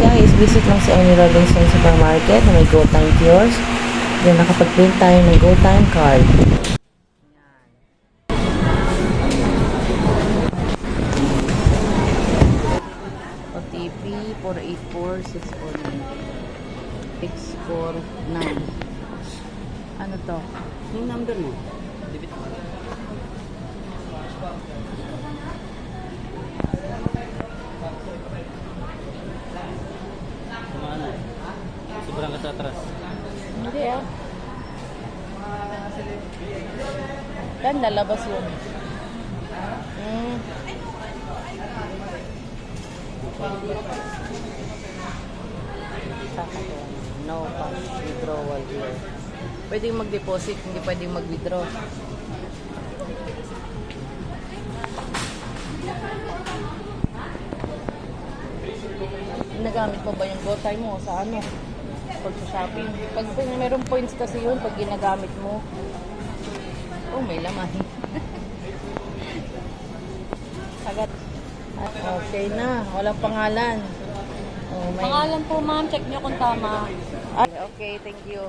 guys, visit lang si Amy Robinson Supermarket na may Go Time kiosk. Then nakapag-print tayo ng Go Time card. OTP 484-649. Ano to? Yung number mo. Debit mo. Kumana. Sobrang ka sa atras. Hindi ah. Yan, lalabas yun. Saka to. No cash withdrawal here. Pwedeng mag-deposit, hindi pwedeng mag-withdraw. Ginagamit mo ba yung GoTime mo sa ano? Pag sa shopping. Pag meron points kasi yun, pag ginagamit mo. Oh, may laman. Agad. Okay na. Walang pangalan. Oh, may... Pangalan po ma'am, check nyo kung tama. Okay, thank you.